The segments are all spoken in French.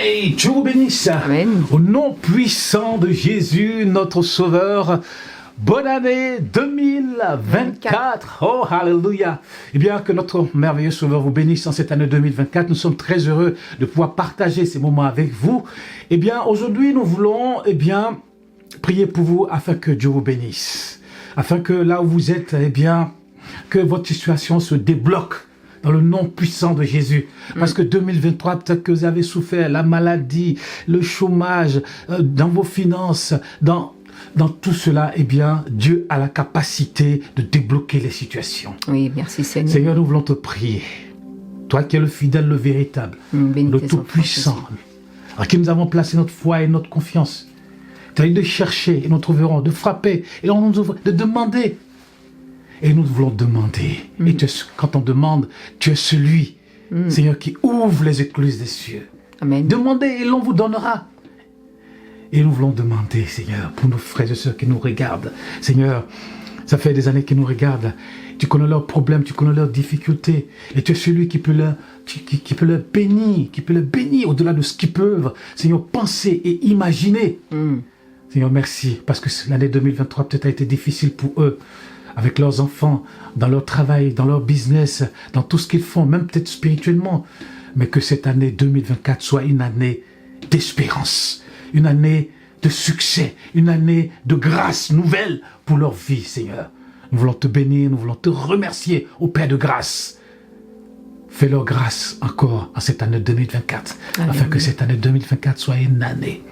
Hey, Dieu vous bénisse. Amen. Au nom puissant de Jésus, notre Sauveur. Bonne année 2024. Oh, hallelujah. Eh bien, que notre merveilleux Sauveur vous bénisse en cette année 2024. Nous sommes très heureux de pouvoir partager ces moments avec vous. Eh bien, aujourd'hui, nous voulons, prier pour vous afin que Dieu vous bénisse. Afin que là où vous êtes, que votre situation se débloque. Dans le nom puissant de Jésus. Parce que 2023, peut-être que vous avez souffert la maladie, le chômage, dans vos finances, dans tout cela, Dieu a la capacité de débloquer les situations. Oui, merci Seigneur. Seigneur, nous voulons te prier. Toi qui es le fidèle, le véritable, le tout-puissant, à qui nous avons placé notre foi et notre confiance. Tu as dit de chercher et nous trouverons, de frapper et on nous ouvre, de demander. Et nous voulons demander. Et quand on demande, tu es celui, Seigneur, qui ouvre les écluses des cieux. Amen. Demandez et l'on vous donnera. Et nous voulons demander, Seigneur, pour nos frères et sœurs qui nous regardent. Seigneur, ça fait des années qu'ils nous regardent. Tu connais leurs problèmes, tu connais leurs difficultés. Et tu es celui qui peut leur bénir au-delà de ce qu'ils peuvent, Seigneur, penser et imaginer. Seigneur, merci, parce que l'année 2023 peut-être a été difficile pour eux. Avec leurs enfants, dans leur travail, dans leur business, dans tout ce qu'ils font, même peut-être spirituellement. Mais que cette année 2024 soit une année d'espérance, une année de succès, une année de grâce nouvelle pour leur vie, Seigneur. Nous voulons te bénir, nous voulons te remercier au Père de grâce. Fais leur grâce encore en cette année 2024, afin que cette année 2024 soit une année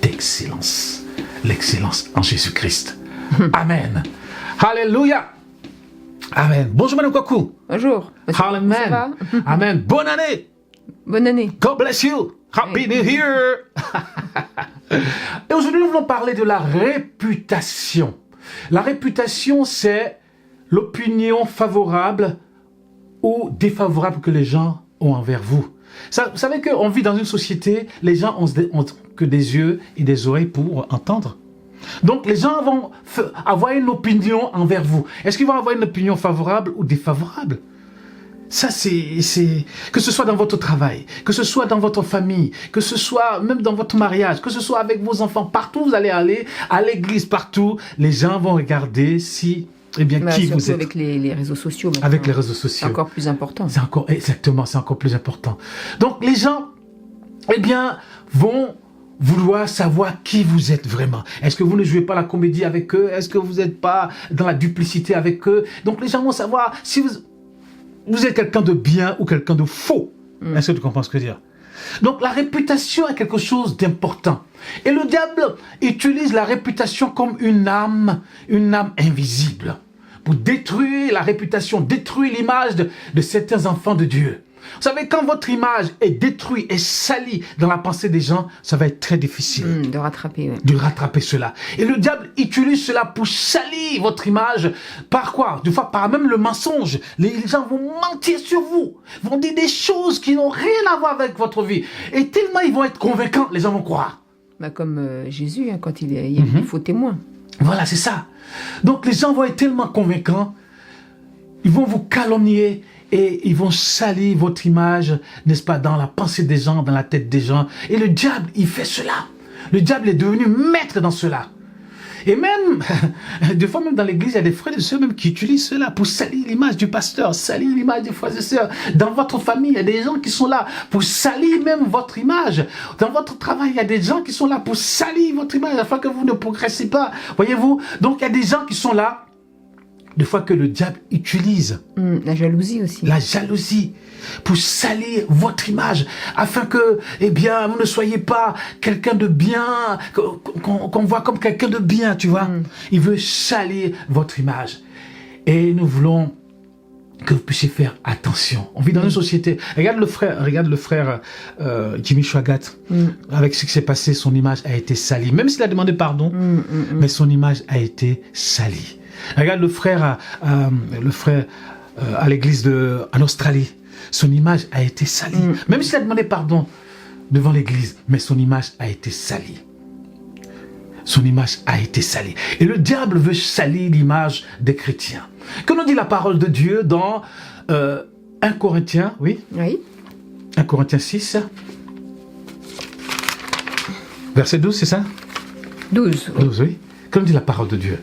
d'excellence. L'excellence en Jésus-Christ. Amen. Alléluia. Amen. Bonjour Madame Kwaku. Bonjour. Amen. Amen. Bonne année. Bonne année. God bless you. Happy New Year. Et aujourd'hui, nous voulons parler de la réputation. La réputation, c'est l'opinion favorable ou défavorable que les gens ont envers vous. Vous savez qu'on vit dans une société, les gens ont que des yeux et des oreilles pour entendre. Donc, les gens vont avoir une opinion envers vous. Est-ce qu'ils vont avoir une opinion favorable ou défavorable? Ça, c'est... Que ce soit dans votre travail, que ce soit dans votre famille, que ce soit même dans votre mariage, que ce soit avec vos enfants, partout où vous allez aller, à l'église, partout, les gens vont regarder qui vous êtes. Avec les réseaux sociaux. Maintenant. Avec les réseaux sociaux. C'est encore plus important. Exactement, c'est encore plus important. Donc, les gens, vont vouloir savoir qui vous êtes vraiment. Est-ce que vous ne jouez pas la comédie avec eux? Est-ce que vous n'êtes pas dans la duplicité avec eux? Donc les gens vont savoir si vous êtes quelqu'un de bien ou quelqu'un de faux. Est-ce que tu comprends ce que je veux dire? Donc la réputation est quelque chose d'important. Et le diable utilise la réputation comme une âme invisible pour détruire la réputation, détruire l'image de certains enfants de Dieu. Vous savez, quand votre image est détruite et salie dans la pensée des gens, ça va être très difficile de rattraper. Ouais. De rattraper cela. Et le diable utilise cela pour salir votre image. Par quoi? Des fois, par même le mensonge. Les gens vont mentir sur vous, vont dire des choses qui n'ont rien à voir avec votre vie. Et tellement ils vont être convaincants, les gens vont croire. Comme Jésus, quand il y a des faux témoins. Voilà, c'est ça. Donc les gens vont être tellement convaincants, ils vont vous calomnier, et ils vont salir votre image, n'est-ce pas, dans la pensée des gens, dans la tête des gens. Et le diable, il fait cela. Le diable est devenu maître dans cela. Et même, des fois même dans l'église, il y a des frères et sœurs même qui utilisent cela pour salir l'image du pasteur, salir l'image des frères et sœurs. Dans votre famille, il y a des gens qui sont là pour salir même votre image. Dans votre travail, il y a des gens qui sont là pour salir votre image afin que vous ne progressez pas. Voyez-vous? Donc, il y a des gens qui sont là des fois que le diable utilise. La jalousie aussi. La jalousie pour salir votre image, afin que, vous ne soyez pas quelqu'un de bien, qu'on voit comme quelqu'un de bien, tu vois. Il veut salir votre image. Et nous voulons que vous puissiez faire attention. On vit dans une société. Regarde le frère Jimmy Swaggart. Avec ce qui s'est passé, son image a été salie. Même s'il a demandé pardon, mais son image a été salie. Regarde le frère à l'église en Australie. Son image a été salie. Même s'il a demandé pardon devant l'église, mais son image a été salie. Son image a été salie. Et le diable veut salir l'image des chrétiens. Que nous dit la parole de Dieu dans 1 Corinthiens, oui? 1 Corinthiens 6. Verset 12, c'est ça? 12. 12, oui. Comme dit la parole de Dieu.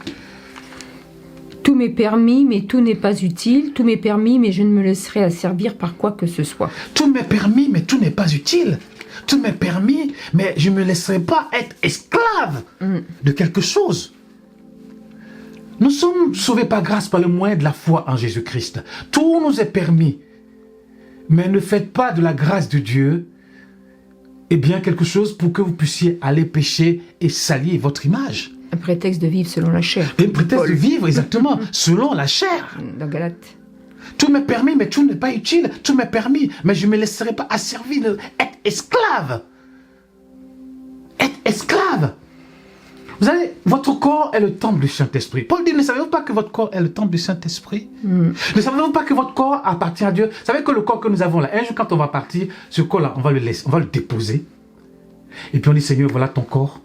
Tout m'est permis, mais tout n'est pas utile. Tout m'est permis, mais je ne me laisserai asservir par quoi que ce soit. Tout m'est permis, mais tout n'est pas utile. Tout m'est permis, mais je ne me laisserai pas être esclave de quelque chose. Nous sommes sauvés par grâce par le moyen de la foi en Jésus-Christ. Tout nous est permis. Mais ne faites pas de la grâce de Dieu quelque chose pour que vous puissiez aller pécher et salir votre image. Un prétexte de vivre selon la chair. Un prétexte de vivre, exactement, selon la chair. Dans Galates. Tout m'est permis, mais tout n'est pas utile. Tout m'est permis, mais je ne me laisserai pas asservir, être esclave. Être esclave. Vous savez, votre corps est le temple du Saint-Esprit. Paul dit, ne savez-vous pas que votre corps est le temple du Saint-Esprit? Ne savez-vous pas que votre corps appartient à Dieu? Vous savez que le corps que nous avons là, un jour quand on va partir, ce corps-là, on va le laisser, on va le déposer. Et puis on dit, Seigneur, voilà ton corps.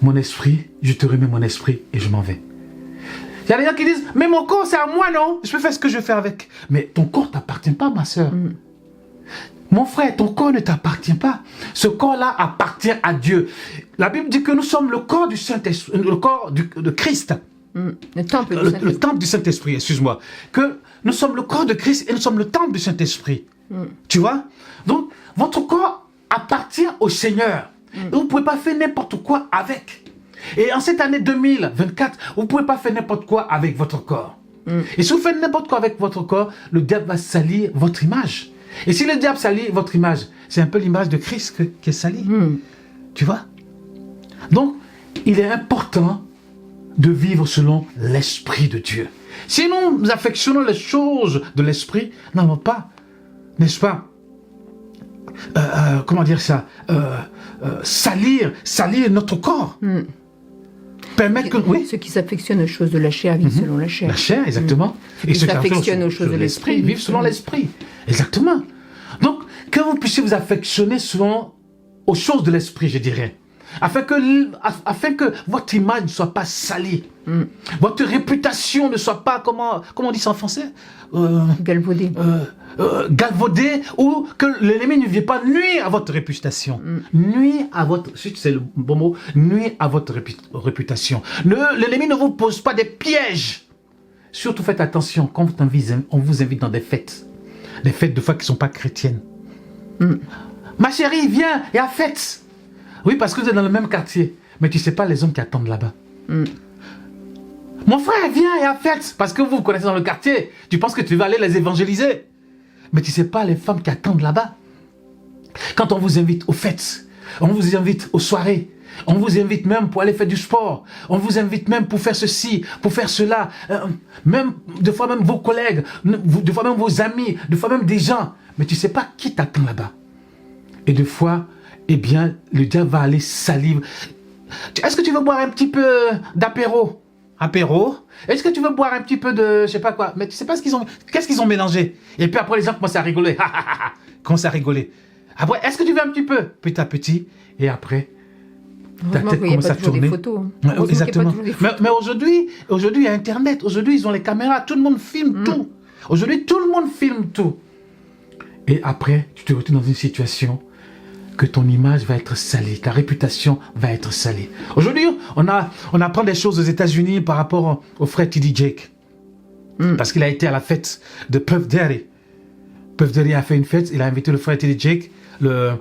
Mon esprit, je te remets mon esprit et je m'en vais. Il y a des gens qui disent, mais mon corps c'est à moi, non? Je peux faire ce que je veux faire avec. Mais ton corps ne t'appartient pas, ma soeur. Mon frère, ton corps ne t'appartient pas. Ce corps-là appartient à Dieu. La Bible dit que nous sommes le corps du Saint-Esprit, le corps de Christ. Le temple du Saint-Esprit. Le temple du Saint-Esprit, excuse-moi. Que nous sommes le corps de Christ et nous sommes le temple du Saint-Esprit. Tu vois? Donc, votre corps appartient au Seigneur. Et vous ne pouvez pas faire n'importe quoi avec. Et en cette année 2024, vous ne pouvez pas faire n'importe quoi avec votre corps. Et si vous faites n'importe quoi avec votre corps, le diable va salir votre image. Et si le diable salit votre image, c'est un peu l'image de Christ qui est salie. Tu vois? Donc, il est important de vivre selon l'Esprit de Dieu. Si nous affectionnons les choses de l'Esprit, n'allons pas, n'est-ce pas, comment dire ça, salir notre corps. Permettre que, oui. Ceux qui s'affectionnent aux choses de la chair vivent selon la chair. La chair, exactement. Et ceux qui s'affectionnent aux choses de l'esprit vivent selon l'esprit. Exactement. Donc, que vous puissiez vous affectionner aux choses de l'esprit, je dirais. Afin que votre image ne soit pas salie. Votre réputation ne soit pas, comment on dit ça en français? Galvaudée. Galvaudée, ou que l'ennemi ne vienne pas nuire à votre réputation. Nuire à votre, c'est le bon mot, nuire à votre réputation. L'ennemi ne vous pose pas des pièges. Surtout faites attention quand on vous invite dans des fêtes de fois qui ne sont pas chrétiennes. Ma chérie, viens et à fête. Oui, parce que vous êtes dans le même quartier, mais tu ne sais pas les hommes qui attendent là-bas. Mon frère, viens et à fête, parce que vous vous connaissez dans le quartier. Tu penses que tu vas aller les évangéliser. Mais tu ne sais pas les femmes qui attendent là-bas. Quand on vous invite aux fêtes, on vous invite aux soirées, on vous invite même pour aller faire du sport, on vous invite même pour faire ceci, pour faire cela, même des fois même vos collègues, des fois même vos amis, des fois même des gens. Mais tu ne sais pas qui t'attend là-bas. Et des fois, eh bien, le diable va aller salir. Est-ce que tu veux boire un petit peu d'apéro? Apéro? Est-ce que tu veux boire un petit peu de, je sais pas quoi? Mais tu sais pas qu'est-ce qu'ils ont mélangé? Et puis après, les gens commencent à rigoler. Commencent à rigoler. Après, est-ce que tu veux un petit peu? Petit à petit. Et après, ta tête commence à tourner. Exactement. Mais aujourd'hui, il y a Internet. Aujourd'hui, ils ont les caméras. Tout le monde filme tout. Aujourd'hui, tout le monde filme tout. Et après, tu te retrouves dans une situation que ton image va être salie, ta réputation va être salie. Aujourd'hui, on apprend des choses aux États-Unis par rapport au frère T.D. Jakes. Parce qu'il a été à la fête de Puff Daddy. Puff Daddy a fait une fête, il a invité le frère T.D. Jakes, le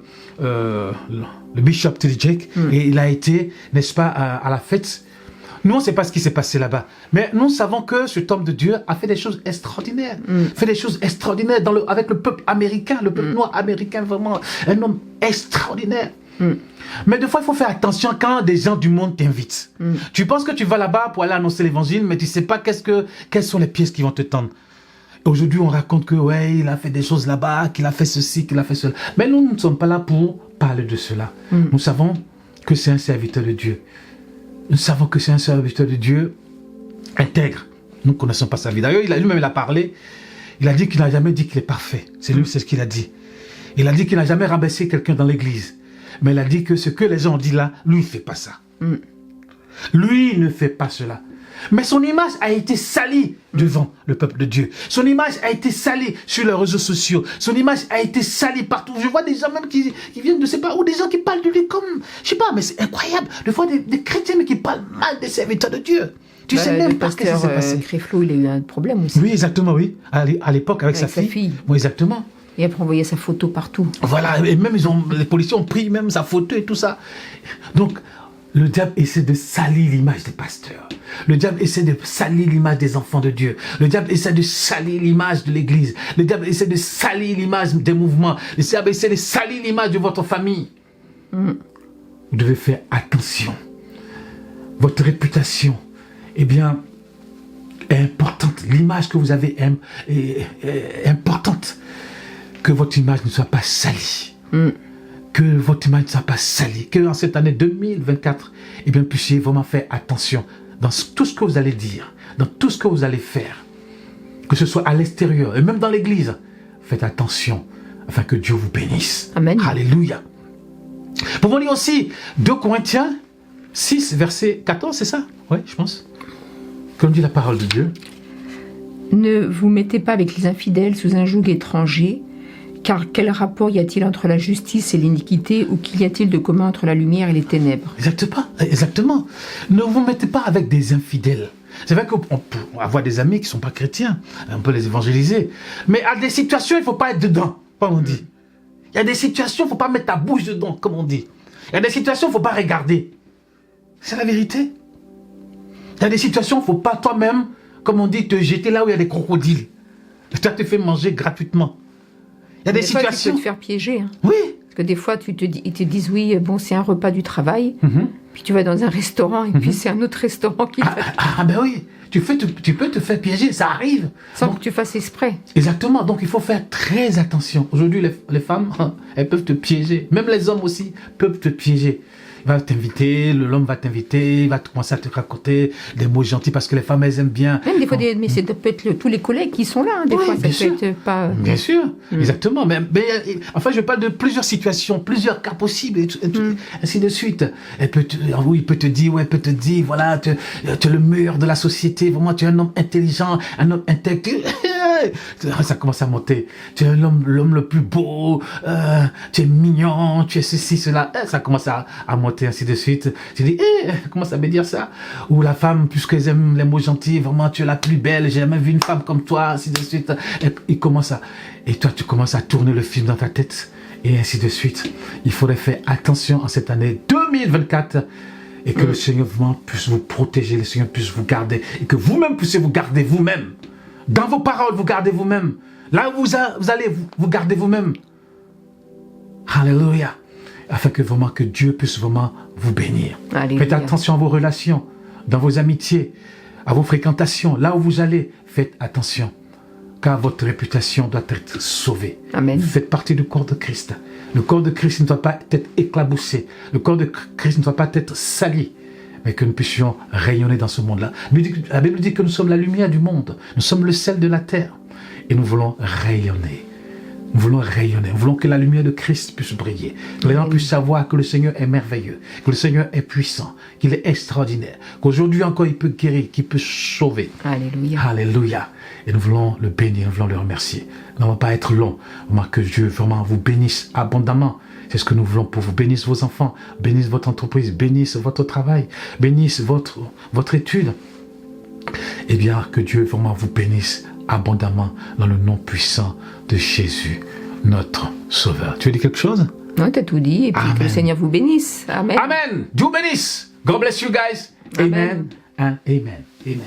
bishop T.D. Jakes, et il a été, n'est-ce pas, à la fête. Nous, on ne sait pas ce qui s'est passé là-bas. Mais nous savons que cet homme de Dieu a fait des choses extraordinaires. Fait des choses extraordinaires avec le peuple américain, le peuple noir américain, vraiment. Un homme extraordinaire. Mais des fois, il faut faire attention quand des gens du monde t'invitent. Tu penses que tu vas là-bas pour aller annoncer l'évangile, mais tu ne sais pas quelles sont les pièces qui vont te tendre. Aujourd'hui, on raconte que, ouais, il a fait des choses là-bas, qu'il a fait ceci, qu'il a fait cela. Mais nous ne sommes pas là pour parler de cela. Nous savons que c'est un serviteur de Dieu. Nous savons que c'est un serviteur de Dieu intègre. Nous ne connaissons pas sa vie. D'ailleurs, lui-même, il a parlé. Il a dit qu'il n'a jamais dit qu'il est parfait. C'est ce qu'il a dit. Il a dit qu'il n'a jamais rabaissé quelqu'un dans l'église. Mais il a dit que ce que les gens ont dit là, lui, il ne fait pas ça. Lui, il ne fait pas cela. Mais son image a été salie devant le peuple de Dieu. Son image a été salie sur les réseaux sociaux. Son image a été salie partout. Je vois des gens même qui viennent de je sais pas, ou des gens qui parlent de lui comme, je sais pas, mais c'est incroyable. De fois des chrétiens mais qui parlent mal des serviteurs de Dieu. Tu sais même pas ce qui s'est passé. Créflo, il a eu un problème aussi. Oui, exactement, oui. À l'époque, avec sa fille. Oui, exactement. Et après, on voyait sa photo partout. Voilà, et même les policiers ont pris même sa photo et tout ça. Donc, le diable essaie de salir l'image des pasteurs. Le diable essaie de salir l'image des enfants de Dieu. Le diable essaie de salir l'image de l'église. Le diable essaie de salir l'image des mouvements. Le diable essaie de salir l'image de votre famille. Vous devez faire attention. Votre réputation, eh bien, est importante. L'image que vous avez est importante. Que votre image ne soit pas salie. Que votre image ne soit pas salie. Que en cette année 2024, eh bien, puissiez vraiment faire attention dans tout ce que vous allez dire, dans tout ce que vous allez faire. Que ce soit à l'extérieur et même dans l'église. Faites attention afin que Dieu vous bénisse. Amen. Alléluia. Pouvons lire aussi 2 Corinthiens 6, verset 14, c'est ça? Oui, je pense. Comme dit la parole de Dieu. Ne vous mettez pas avec les infidèles sous un joug étranger, car quel rapport y a-t-il entre la justice et l'iniquité, ou qu'y a-t-il de commun entre la lumière et les ténèbres? Exactement. Ne vous mettez pas avec des infidèles. C'est vrai qu'on peut avoir des amis qui ne sont pas chrétiens, on peut les évangéliser, mais à des situations, il ne faut pas être dedans, comme on dit. Il y a des situations, il ne faut pas mettre ta bouche dedans, comme on dit. Il y a des situations, il ne faut pas regarder. C'est la vérité. Il y a des situations, il ne faut pas toi-même, comme on dit, te jeter là où il y a des crocodiles. Ça te fait manger gratuitement. Il y a des situations... Tu peux te faire piéger. Hein. Oui. Parce que des fois, ils te disent, oui, bon, c'est un repas du travail. Puis tu vas dans un restaurant, et puis c'est un autre restaurant qui... Ben oui. Tu peux te faire piéger, ça arrive. Sans que tu fasses exprès. Exactement. Donc, il faut faire très attention. Aujourd'hui, les femmes, elles peuvent te piéger. Même les hommes aussi peuvent te piéger. Il va t'inviter, l'homme va t'inviter, il va commencer à te raconter des mots gentils parce que les femmes, elles aiment bien. Même des fois, mais ça peut être tous les collègues qui sont là. Hein, des fois, ça peut être pas... Bien sûr, exactement. Mais enfin, je parle de plusieurs situations, plusieurs cas possibles, et ainsi de suite. Il peut te dire, voilà, tu es le meilleur de la société, vraiment, tu es un homme intelligent, un homme intègre. Ça commence à monter. Tu es l'homme le plus beau, tu es mignon, tu es ceci, cela. Ça commence à monter, ainsi de suite. Tu dis, comment ça veut dire ça? Ou la femme, puisqu'elles aiment les mots gentils, vraiment, tu es la plus belle, j'ai jamais vu une femme comme toi, ainsi de suite. Et toi, tu commences à tourner le film dans ta tête, et ainsi de suite. Il faudrait faire attention en cette année 2024, et que le Seigneur vraiment puisse vous protéger, le Seigneur puisse vous garder, et que vous-même puissiez vous garder vous-même. Dans vos paroles, vous gardez vous-même. Là où vous allez, vous gardez vous-même. Alléluia. Afin que vraiment que Dieu puisse vraiment vous bénir. Alléluia. Faites attention à vos relations, dans vos amitiés, à vos fréquentations. Là où vous allez, faites attention. Car votre réputation doit être sauvée. Amen. Vous faites partie du corps de Christ. Le corps de Christ ne doit pas être éclaboussé. Le corps de Christ ne doit pas être sali. Mais que nous puissions rayonner dans ce monde-là. La Bible dit que nous sommes la lumière du monde. Nous sommes le sel de la terre. Et nous voulons rayonner. Nous voulons rayonner. Nous voulons que la lumière de Christ puisse briller. Que les gens puissent savoir que le Seigneur est merveilleux. Que le Seigneur est puissant. Qu'il est extraordinaire. Qu'aujourd'hui encore il peut guérir. Qu'il peut sauver. Alléluia. Alléluia. Et nous voulons le bénir. Nous voulons le remercier. Nous ne va pas être long. Vraiment que Dieu vraiment vous bénisse abondamment. C'est ce que nous voulons pour vous. Bénisse vos enfants, bénisse votre entreprise, bénisse votre travail, bénisse votre étude. Eh bien, que Dieu vraiment vous bénisse abondamment dans le nom puissant de Jésus, notre Sauveur. Tu veux dire quelque chose? Non, tu as tout dit. Et puis Amen. Que le Seigneur vous bénisse. Amen. Amen. Dieu bénisse. God bless you guys. Amen. And amen. Amen.